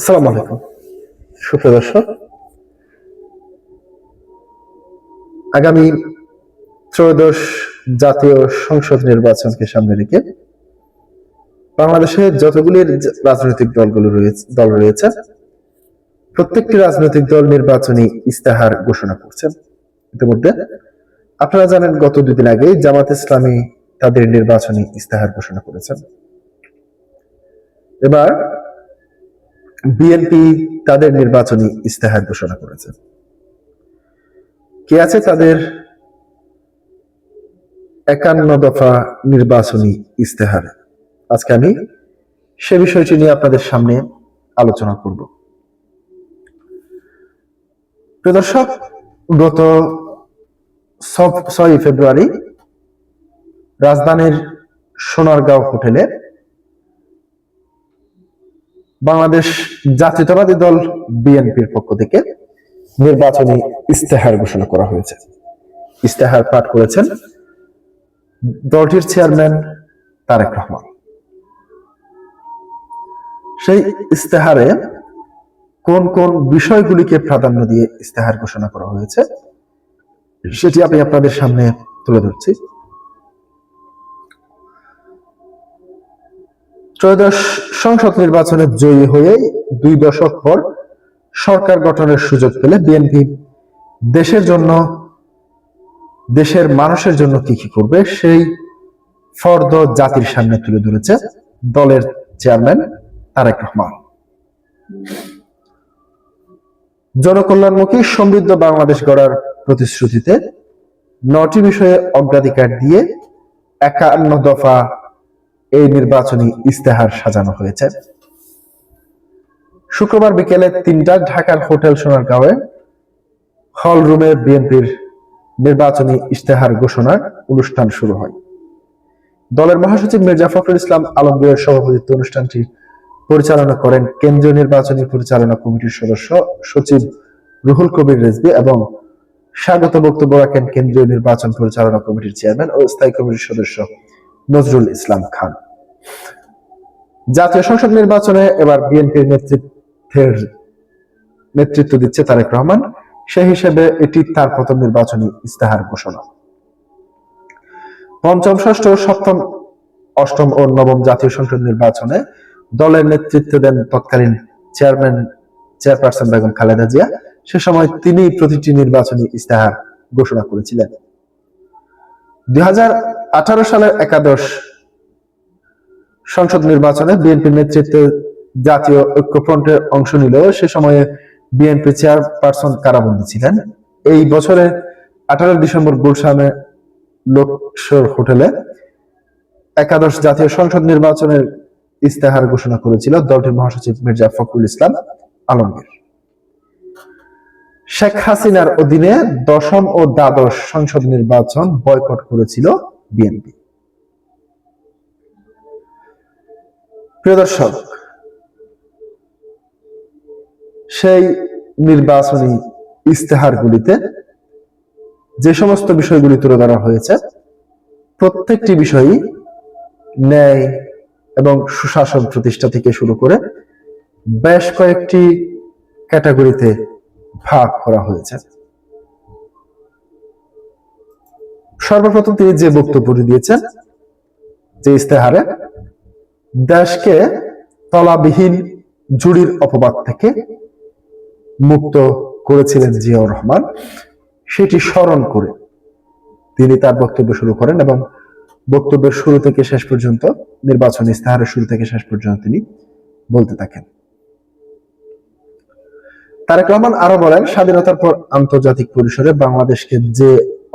আসসালামু আলাইকুম সুপ্রিয় দর্শক, আগামী ত্রয়োদশ জাতীয় সংসদ নির্বাচনকে সামনে রেখে বাংলাদেশে যতগুলি রাজনৈতিক দল রয়েছে প্রত্যেকটি রাজনৈতিক দল নির্বাচনী ইস্তেহার ঘোষণা করছেন। ইতিমধ্যে আপনারা জানেন, গত দুদিন আগে জামাত ইসলামী তাদের নির্বাচনী ইস্তেহার ঘোষণা করেছেন। এবার বিএনপি তাদের নির্বাচনী ইস্তেহার ঘোষণা করেছে। কি আছে তাদের 51 দফা নির্বাচনী ইস্তেহারে? আজকে আমি সে বিষয়টি নিয়ে আপনাদের সামনে আলোচনা করব। প্রিয় দর্শক, গত 6 ফেব্রুয়ারি রাজধানীর সোনারগাঁও হোটেলে বাংলাদেশ জাতীয়তাবাদী দল বিএনপির পক্ষ থেকে নির্বাচনী ইস্তেহার ঘোষণা করা হয়েছে। ইস্তেহার পাঠ করেছেন দলটির চেয়ারম্যান তারেক রহমান। সেই ইস্তেহারে কোন কোন বিষয়গুলিকে প্রাধান্য দিয়ে ইস্তেহার ঘোষণা করা হয়েছে সেটি আমি আপনাদের সামনে তুলে ধরছি। ত্রয়োদশ সংসদ নির্বাচনে জয়ী হয়ে 2 দশক পর সরকার গঠনের সুযোগ পেলে বিএনপি দেশের জন্য, দেশের মানুষের জন্য কি কি করবে সেই ফর্দ জাতির সামনে তুলে ধরেছে দলের চেয়ারম্যান তারেক রহমান। জনকল্যাণমুখী সমৃদ্ধ বাংলাদেশ গড়ার প্রতিশ্রুতিতে 9টি বিষয়ে অগ্রাধিকার দিয়ে 51 দফা এই নির্বাচনী ইস্তেহার সাজানো হয়েছে। শুক্রবার বিকেলে 3টায় ঢাকার হোটেল সোনারগাঁওয়ে হল রুমে বিএনপির নির্বাচনী ইস্তেহার ঘোষণার অনুষ্ঠান শুরু হয়। দলের মহাসচিব মির্জা ফখরুল ইসলাম আলমগীরের সভাপতিত্বে অনুষ্ঠানটি পরিচালনা করেন কেন্দ্রীয় নির্বাচনী পরিচালনা কমিটির সদস্য সচিব রুহুল কবির রিজভী এবং স্বাগত বক্তব্য রাখেন কেন্দ্রীয় নির্বাচন পরিচালনা কমিটির চেয়ারম্যান ও স্থায়ী কমিটির সদস্য নজরুল ইসলাম খান। জাতীয় সংসদ নির্বাচনে এবার বিএনপির নেতৃত্ব দিচ্ছে তারেক রহমান। সেই হিসেবে এটি তার প্রথম নির্বাচনী ইস্তেহার ঘোষণা। পঞ্চম, ষষ্ঠ, সপ্তম, অষ্টম ও নবম জাতীয় সংসদ নির্বাচনে দলের নেতৃত্ব দেন তৎকালীন চেয়ারপারসন বেগম খালেদা জিয়া। সে সময় তিনি প্রতিটি নির্বাচনী ইস্তেহার ঘোষণা করেছিলেন। 2018 সালের একাদশ সংসদ নির্বাচনে বিএনপির নেতৃত্বে জাতীয় ঐক্যফ্রন্টের অংশ নিলেও সে সময়ে বিএনপি চেয়ারপারসন কারাবন্দী ছিলেন। এই বছরের 18 ডিসেম্বর গুলশানে লোকসর হোটেলে একাদশ জাতীয় সংসদ নির্বাচনের ইস্তেহার ঘোষণা করেছিল দলটির মহাসচিব মির্জা ফখরুল ইসলাম আলমগীর। শেখ হাসিনার অধীনে দশম ও দ্বাদশ সংসদ নির্বাচন বয়কট করেছিল বিএনপি। প্রিয় দর্শক, সেই নির্বাচনী ইস্তেহারগুলিতে যে সমস্ত বিষয়গুলি তুলে ধরা হয়েছে প্রত্যেকটি বিষয়ই ন্যায় এবং সুশাসন প্রতিষ্ঠা থেকে শুরু করে বেশ কয়েকটি ক্যাটাগরিতে ভাগ করা হয়েছে। সর্বপ্রথম তিনি যে বক্তব্যটি দিয়েছেন, যে ইস্তেহারে দেশকে তলাবিহীন জুড়ির অপবাদ থেকে মুক্ত করেছিলেন জিয়াউর রহমান, সেটি স্মরণ করে তিনি তার বক্তব্য শুরু করেন এবং বক্তব্যের শুরু থেকে শেষ পর্যন্ত, নির্বাচনী ইস্তেহারের শুরু থেকে শেষ পর্যন্ত তিনি বলতে থাকেন। তারেক রহমান আরো বলেন, স্বাধীনতার পর আন্তর্জাতিক পরিসরে বাংলাদেশকে যে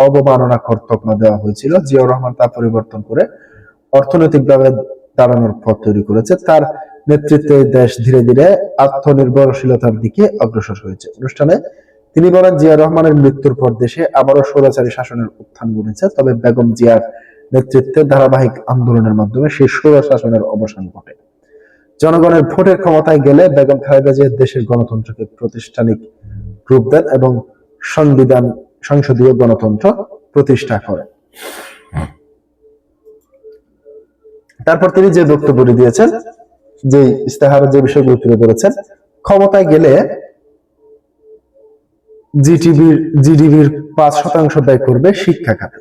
অবমাননাকর তকমা দেওয়া হয়েছিল, জিয়াউর রহমান তা পরিবর্তন করে অর্থনৈতিকভাবে দাঁড়ানোর পথ তৈরি করেছে। তার নেতৃত্বে দেশ ধীরে ধীরে আত্মনির্ভরশীলতার দিকে অগ্রসর হয়েছে। অনুষ্ঠানে তিনি বলেন, জিয়া রহমানের মৃত্যুর পর দেশে আবারও স্বৈরাচারী শাসনের উত্থান ঘটেছে, তবে বেগম জিয়ার নেতৃত্বে ধারাবাহিক আন্দোলনের মাধ্যমে সেই স্বৈর শাসনের অবসান ঘটে। জনগণের ভোটের ক্ষমতায় গেলে বেগম খালেদা জিয়া দেশের গণতন্ত্রকে প্রাতিষ্ঠানিক রূপ দেন এবং সংসদীয় গণতন্ত্র প্রতিষ্ঠা করেন। তারপর তিনি যে বক্তব্যটি দিয়েছেন, যে ইস্তেহারের যে বিষয়গুলো তুলে ধরেছেন, ক্ষমতায় গেলে জিডিপির 5% ব্যয় করবে শিক্ষা খাতে,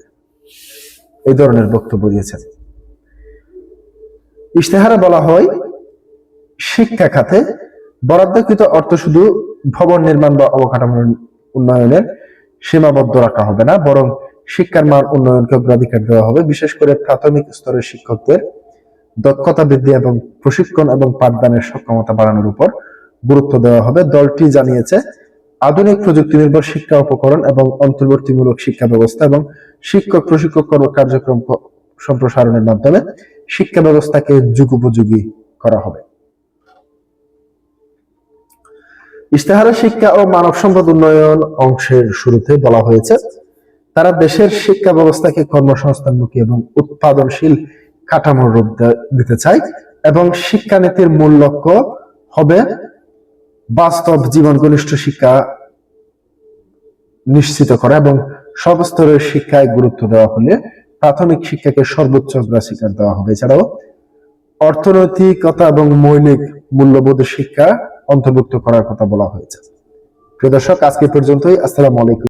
এই ধরনের বক্তব্য দিয়েছেন। ইশতেহারে বলা হয় শিক্ষা খাতে বরাদ্দকৃত অর্থ শুধু ভবন নির্মাণ বা অবকাঠামো উন্নয়নের সীমাবদ্ধ রাখা হবে না, বরং শিক্ষার মান উন্নয়নকে অগ্রাধিকার দেওয়া হবে। বিশেষ করে প্রাথমিক স্তরের শিক্ষকদের দক্ষতা বৃদ্ধি এবং প্রশিক্ষণ এবং পাঠদানের সক্ষমতা বাড়ানোর উপর গুরুত্ব দেওয়া হবে। দলটি জানিয়েছে, আধুনিক প্রযুক্তি নির্ভর শিক্ষা উপকরণ এবং অন্তর্বর্তীমূলক শিক্ষা ব্যবস্থা এবং শিক্ষক প্রশিক্ষক কার্যক্রম সম্প্রসারণের মাধ্যমে শিক্ষা ব্যবস্থাকে যুগোপযোগী করা হবে। ইশতেহারে শিক্ষা ও মানব সম্পদ উন্নয়ন অংশের শুরুতে বলা হয়েছে, তারা দেশের শিক্ষা ব্যবস্থাকে কর্মসংস্থানমুখী এবং উৎপাদনশীল কাঠামোর রূপ দিতে চায় এবং শিক্ষানীতির মূল লক্ষ্য হবে বাস্তব জীবন ঘনিষ্ঠ শিক্ষা নিশ্চিত করা এবং সব স্তরের শিক্ষায় গুরুত্ব দেওয়া হলে প্রাথমিক শিক্ষাকে সর্বোচ্চ অগ্রাধিকার দেওয়া হবে। এছাড়াও অর্থনৈতিকতা এবং মৌলিক মূল্যবোধের শিক্ষা অন্তর্ভুক্ত করার কথা বলা হয়েছে। প্রিয় দর্শক, আজকে পর্যন্তই। আসসালামু আলাইকুম।